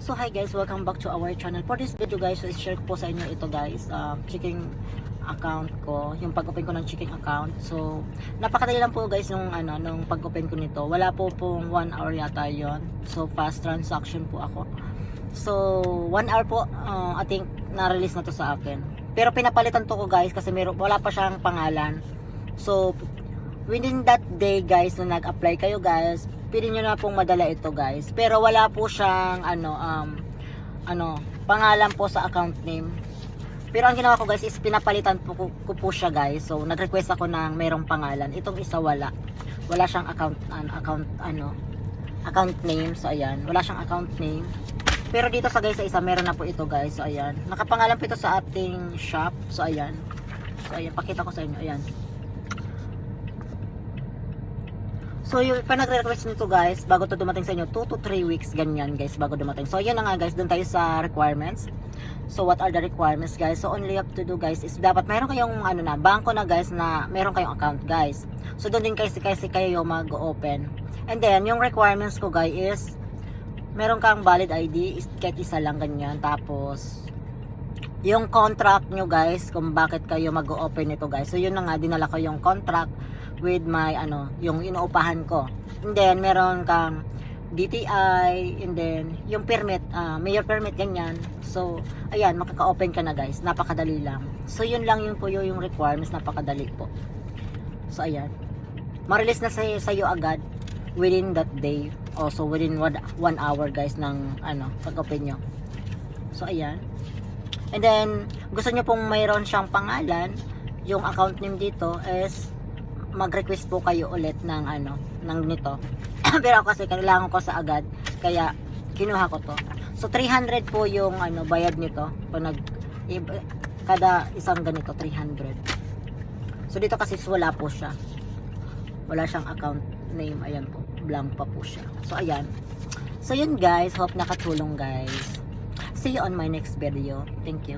So hi guys, welcome back to our channel. For this video guys, i-share ko po sa inyo ito guys, checking account ko, yung pag-open ko ng checking account. So napakadali lang po guys nung pag-open ko nito. Wala po pong 1 hour yata yon. So fast transaction po ako. So 1 hour po, I think na-release na to sa akin. Pero pinapalitan to ko guys kasi wala pa siyang pangalan. So within that day guys na nag-apply kayo guys, pwede nyo na pong madala ito guys. Pero wala po siyang pangalan po sa account name. Pero ang ginawa ko guys is pinapalitan ko po siya guys. So nag-request ako ng mayroong pangalan. Itong isa wala siyang account name. So ayan, wala siyang account name. Pero dito sa guys sa isa meron na po ito guys. So ayan, nakapangalan po ito sa ating shop. So ayan, pakita ko sa inyo. Ayan. So yung pa nagre-request nito guys, bago to dumating sa inyo, 2 to 3 weeks ganyan guys bago dumating. So yan na nga guys, dun tayo sa requirements. So what are the requirements guys? So only have to do guys is dapat mayroon kayong bangko na guys na mayroon kayong account guys. So doon din kasi kayo mag-open. And then yung requirements ko guys is meron kang valid ID, is kahit isa lang ganyan. Tapos yung contract nyo guys, kung bakit kayo mag-open nito guys. So yun na nga, dinala ko yung contract with my yung inuupahan ko. And then meron kang DTI, and then yung permit, mayor permit ganyan. So ayan, makaka-open ka na guys. Napakadali lang. So yun lang yung po yung requirements, napakadali po. So ayan, ma-release na sa iyo agad within that day. Also within 1 hour guys ng pag-open nyo. So ayan. And then gusto nyo pong mayroon siyang pangalan, yung account name dito is mag-request po kayo ulit ng nito. Pero ako kasi kailangan ko sa agad, kaya kinuha ko to. So 300 po yung bayad nito pag kada isang ganito 300. So dito kasi wala po siya. Wala siyang account name, ayan po. Blank pa po siya. So ayan. So yun guys, hope nakatulong guys. See you on my next video. Thank you.